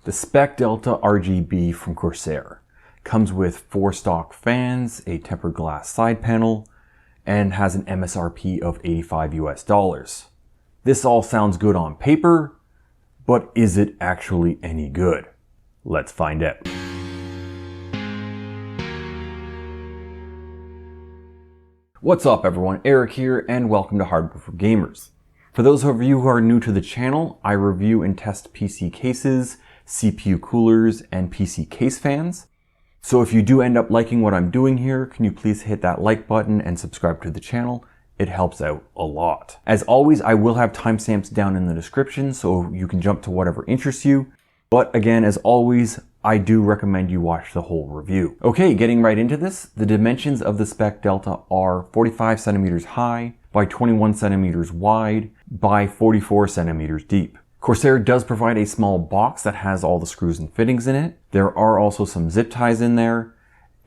The SPEC Delta RGB from Corsair comes with 4 stock fans, a tempered glass side panel, and has an MSRP of $85 US. This all sounds good on paper, but is it actually any good? Let's find out. What's up everyone, Eric here, and welcome to Hardware for Gamers. For those of you who are new to the channel, I review and test PC cases, CPU coolers, and PC case fans. So if you do end up liking what I'm doing here, can you please hit that like button and subscribe to the channel? It helps out a lot. As always, I will have timestamps down in the description so you can jump to whatever interests you. But again, as always, I do recommend you watch the whole review. Okay, getting right into this, the dimensions of the SPEC Delta are 45 centimeters high by 21 centimeters wide by 44 centimeters deep. Corsair does provide a small box that has all the screws and fittings in it. There are also some zip ties in there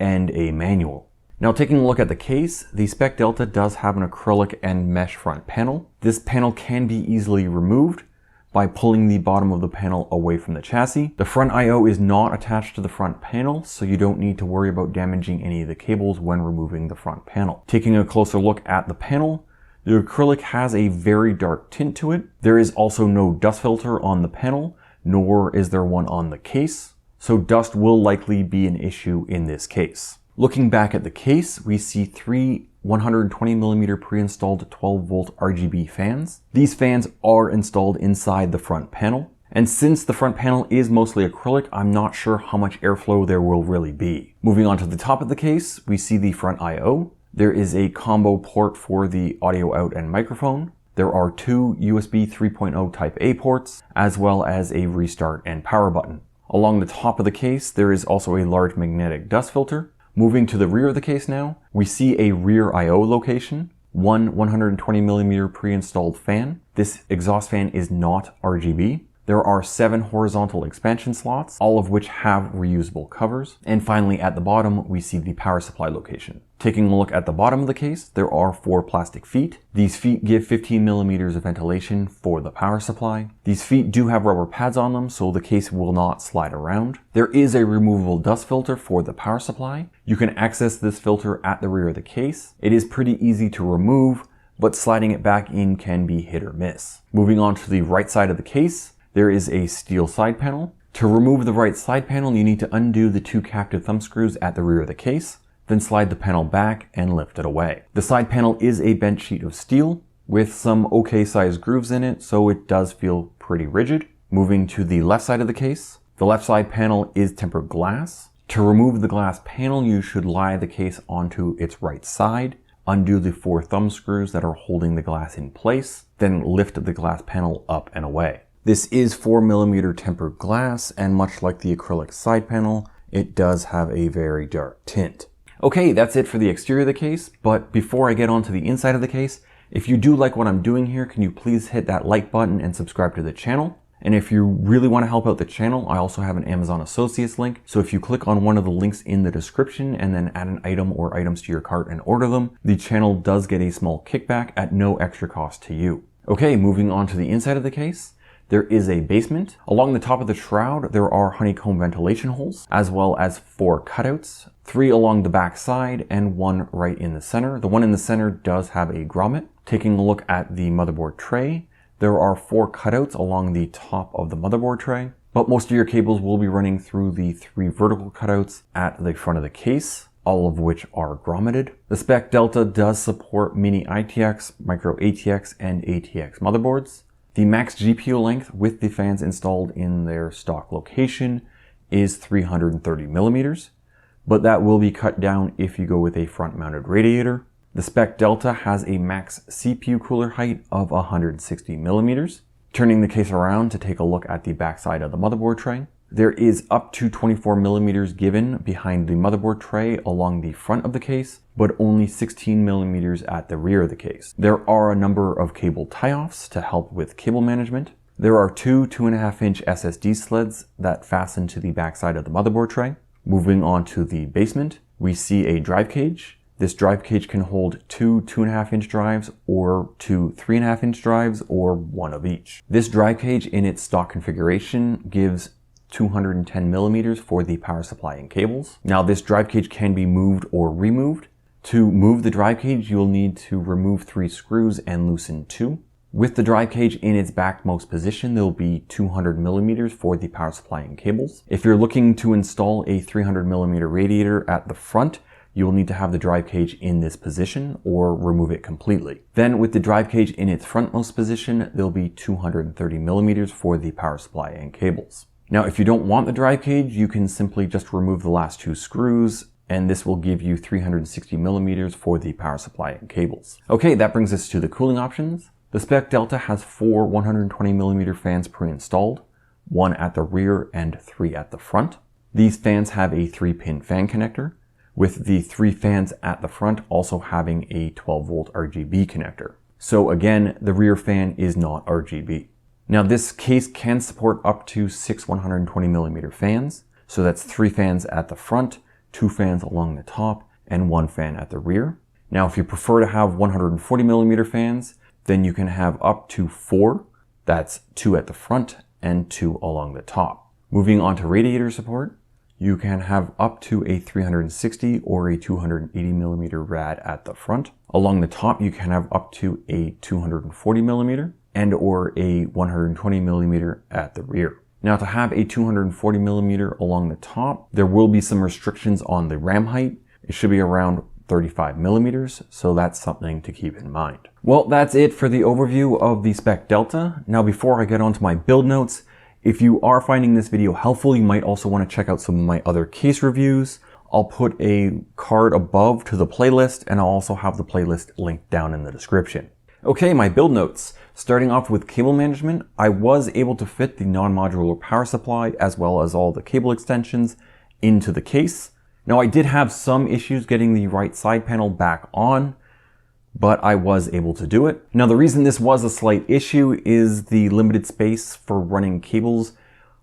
and a manual. Now taking a look at the case, the SPEC Delta does have an acrylic and mesh front panel. This panel can be easily removed by pulling the bottom of the panel away from the chassis. The front I/O is not attached to the front panel, so you don't need to worry about damaging any of the cables when removing the front panel. Taking a closer look at the panel, the acrylic has a very dark tint to it. There is also no dust filter on the panel, nor is there one on the case, so dust will likely be an issue in this case. Looking back at the case, we see 3 120mm pre-installed 12-volt RGB fans. These fans are installed inside the front panel, and since the front panel is mostly acrylic, I'm not sure how much airflow there will really be. Moving on to the top of the case, we see the front I/O. There is a combo port for the audio out and microphone. There are 2 USB 3.0 Type A ports, as well as a restart and power button. Along the top of the case, there is also a large magnetic dust filter. Moving to the rear of the case now, we see a rear I/O location, one 120mm pre-installed fan. This exhaust fan is not RGB. There are 7 horizontal expansion slots, all of which have reusable covers. And finally, at the bottom, we see the power supply location. Taking a look at the bottom of the case, there are 4 plastic feet. These feet give 15mm of ventilation for the power supply. These feet do have rubber pads on them, so the case will not slide around. There is a removable dust filter for the power supply. You can access this filter at the rear of the case. It is pretty easy to remove, but sliding it back in can be hit or miss. Moving on to the right side of the case, there is a steel side panel. To remove the right side panel, you need to undo the 2 captive thumb screws at the rear of the case, then slide the panel back and lift it away. The side panel is a bent sheet of steel with some okay sized grooves in it, so it does feel pretty rigid. Moving to the left side of the case, the left side panel is tempered glass. To remove the glass panel, you should lie the case onto its right side, undo the 4 thumb screws that are holding the glass in place, then lift the glass panel up and away. This is 4mm tempered glass, and much like the acrylic side panel, it does have a very dark tint. Okay, that's it for the exterior of the case, but before I get on to the inside of the case, if you do like what I'm doing here, can you please hit that like button and subscribe to the channel? And if you really want to help out the channel, I also have an Amazon Associates link, so if you click on one of the links in the description and then add an item or items to your cart and order them, the channel does get a small kickback at no extra cost to you. Okay, moving on to the inside of the case. There is a basement. Along the top of the shroud, there are honeycomb ventilation holes, as well as 4 cutouts, 3 along the back side and 1 right in the center. The one in the center does have a grommet. Taking a look at the motherboard tray, there are 4 cutouts along the top of the motherboard tray, but most of your cables will be running through the 3 vertical cutouts at the front of the case, all of which are grommeted. The SPEC Delta does support mini ITX, micro ATX, and ATX motherboards. The max GPU length with the fans installed in their stock location is 330mm, but that will be cut down if you go with a front-mounted radiator. The SPEC Delta has a max CPU cooler height of 160mm. Turning the case around to take a look at the backside of the motherboard tray, there is up to 24mm given behind the motherboard tray along the front of the case, but only 16mm at the rear of the case. There are a number of cable tie-offs to help with cable management. There are 2 2.5-inch SSD sleds that fasten to the backside of the motherboard tray. Moving on to the basement, we see a drive cage. This drive cage can hold 2 2.5-inch drives or 2 3.5-inch drives or 1 of each. This drive cage in its stock configuration gives 210 millimeters for the power supply and cables. Now this drive cage can be moved or removed. To move the drive cage, you'll need to remove 3 screws and loosen 2. With the drive cage in its backmost position, there'll be 200 millimeters for the power supply and cables. If you're looking to install a 300 millimeter radiator at the front, you'll need to have the drive cage in this position or remove it completely. Then with the drive cage in its frontmost position, there'll be 230 millimeters for the power supply and cables. Now, if you don't want the drive cage, you can simply just remove the last 2 screws, and this will give you 360 millimeters for the power supply and cables. Okay, that brings us to the cooling options. The SPEC Delta has 4 120 millimeter fans pre-installed, 1 at the rear and 3 at the front. These fans have a 3-pin fan connector, with the 3 fans at the front also having a 12 volt RGB connector. So again, the rear fan is not RGB. Now this case can support up to 6 120 millimeter fans. So that's 3 fans at the front, 2 fans along the top, and 1 fan at the rear. Now if you prefer to have 140 millimeter fans, then you can have up to 4. That's 2 at the front and 2 along the top. Moving on to radiator support, you can have up to a 360 or a 280 millimeter rad at the front. Along the top, you can have up to a 240 millimeter and or a 120 millimeter at the rear. Now to have a 240 millimeter along the top, there will be some restrictions on the ram height. It should be around 35 millimeters, so that's something to keep in mind. Well, that's it for the overview of the SPEC Delta. Now before I get onto my build notes, if you are finding this video helpful, you might also want to check out some of my other case reviews. I'll put a card above to the playlist, and I'll also have the playlist linked down in the description. Okay, my build notes. Starting off with cable management, I was able to fit the non-modular power supply as well as all the cable extensions into the case. Now I did have some issues getting the right side panel back on, but I was able to do it. Now the reason this was a slight issue is the limited space for running cables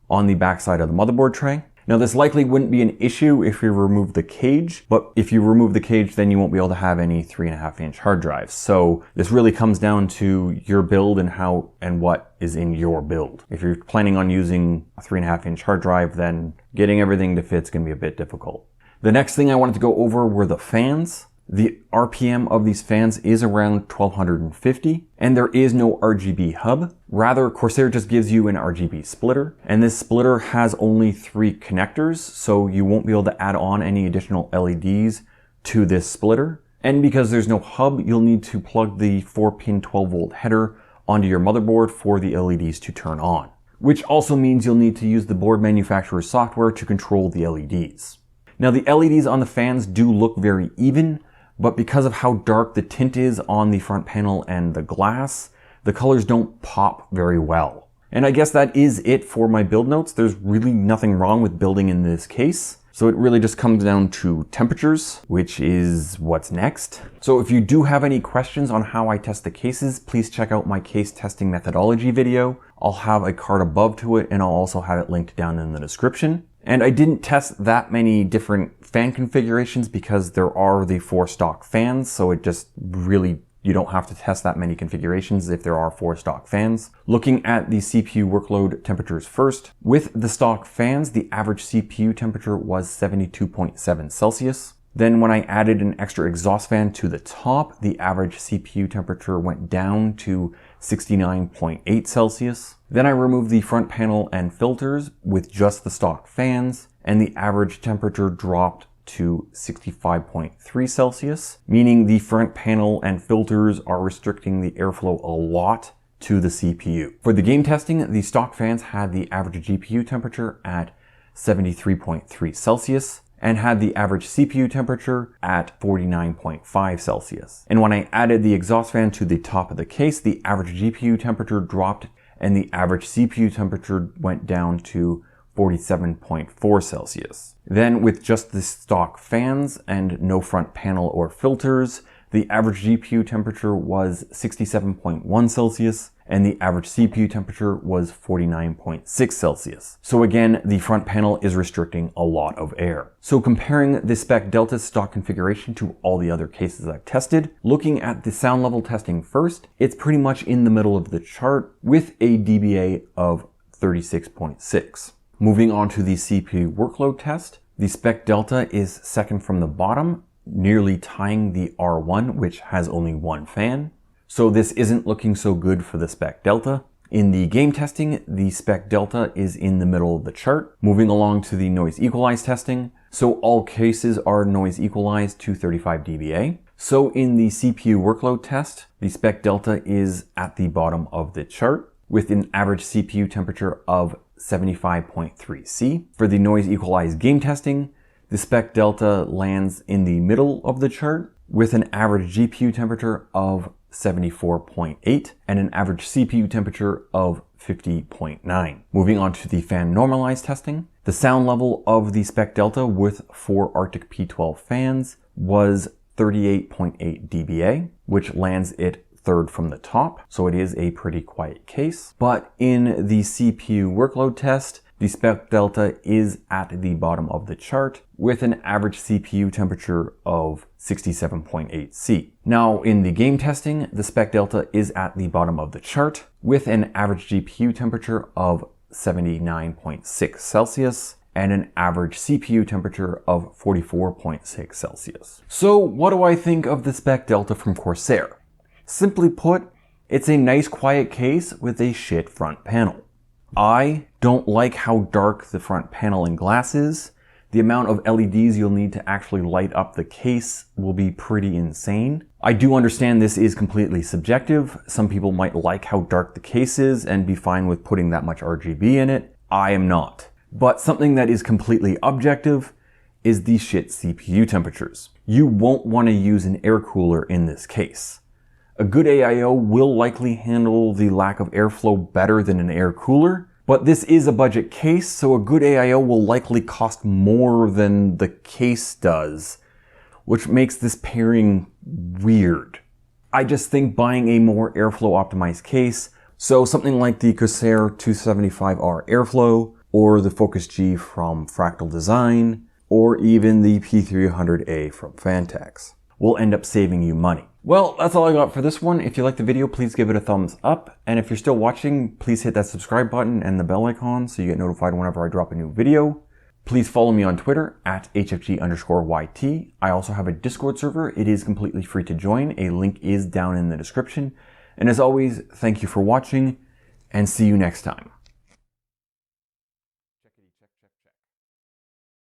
on the backside of the motherboard tray. Now this likely wouldn't be an issue if you remove the cage, but if you remove the cage, then you won't be able to have any 3.5-inch hard drives. So this really comes down to your build and how and what is in your build. If you're planning on using a 3.5-inch hard drive, then getting everything to fit is going to be a bit difficult. The next thing I wanted to go over were the fans. The RPM of these fans is around 1250, and there is no RGB hub. Rather, Corsair just gives you an RGB splitter, and this splitter has only 3 connectors, so you won't be able to add on any additional LEDs to this splitter. And because there's no hub, you'll need to plug the 4-pin 12-volt header onto your motherboard for the LEDs to turn on, which also means you'll need to use the board manufacturer's software to control the LEDs. Now the LEDs on the fans do look very even, but because of how dark the tint is on the front panel and the glass, the colors don't pop very well. And I guess that is it for my build notes. There's really nothing wrong with building in this case. So it really just comes down to temperatures, which is what's next. So if you do have any questions on how I test the cases, please check out my case testing methodology video. I'll have a card above to it, and I'll also have it linked down in the description. And I didn't test that many different fan configurations because there are the 4 stock fans, so it just really, you don't have to test that many configurations if there are 4 stock fans. Looking at the CPU workload temperatures first, with the stock fans, the average CPU temperature was 72.7 Celsius. Then when I added an extra exhaust fan to the top, the average CPU temperature went down to 69.8 Celsius. Then I removed the front panel and filters with just the stock fans, and the average temperature dropped to 65.3 Celsius, meaning the front panel and filters are restricting the airflow a lot to the CPU. For the game testing, the stock fans had the average GPU temperature at 73.3 Celsius, and had the average CPU temperature at 49.5 Celsius. And when I added the exhaust fan to the top of the case, the average GPU temperature dropped and the average CPU temperature went down to 47.4 Celsius. Then with just the stock fans and no front panel or filters, the average GPU temperature was 67.1 Celsius and the average CPU temperature was 49.6 Celsius. So again, the front panel is restricting a lot of air. So comparing the SPEC Delta stock configuration to all the other cases I've tested, looking at the sound level testing first, it's pretty much in the middle of the chart with a dBA of 36.6. Moving on to the CPU workload test, the SPEC Delta is second from the bottom, nearly tying the R1, which has only one fan. So this isn't looking so good for the SPEC Delta. In the game testing, the SPEC Delta is in the middle of the chart. Moving along to the noise equalize testing. So all cases are noise equalized to 35 dBA. So in the CPU workload test, the SPEC Delta is at the bottom of the chart with an average CPU temperature of 75.3 C. For the noise equalized game testing, the SPEC Delta lands in the middle of the chart with an average GPU temperature of 74.8 and an average CPU temperature of 50.9. Moving on to the fan normalized testing, the sound level of the SPEC Delta with 4 Arctic P12 fans was 38.8 dBA, which lands it third from the top, so it is a pretty quiet case. But in the CPU workload test, the SPEC Delta is at the bottom of the chart with an average CPU temperature of 67.8 C. Now in the game testing, the SPEC Delta is at the bottom of the chart with an average GPU temperature of 79.6 Celsius and an average CPU temperature of 44.6 Celsius. So what do I think of the SPEC Delta from Corsair? Simply put, it's a nice quiet case with a shit front panel. I don't like how dark the front panel and glass is. The amount of LEDs you'll need to actually light up the case will be pretty insane. I do understand this is completely subjective. Some people might like how dark the case is and be fine with putting that much RGB in it. I am not. But something that is completely objective is the shit CPU temperatures. You won't want to use an air cooler in this case. A good AIO will likely handle the lack of airflow better than an air cooler, but this is a budget case, so a good AIO will likely cost more than the case does, which makes this pairing weird. I just think buying a more airflow optimized case, so something like the Corsair 275R Airflow, or the Focus G from Fractal Design, or even the P300A from Fantex, will end up saving you money. Well, that's all I got for this one. If you liked the video, please give it a thumbs up. And if you're still watching, please hit that subscribe button and the bell icon so you get notified whenever I drop a new video. Please follow me on Twitter at HFG_YT. I also have a Discord server. It is completely free to join. A link is down in the description. And as always, thank you for watching and see you next time.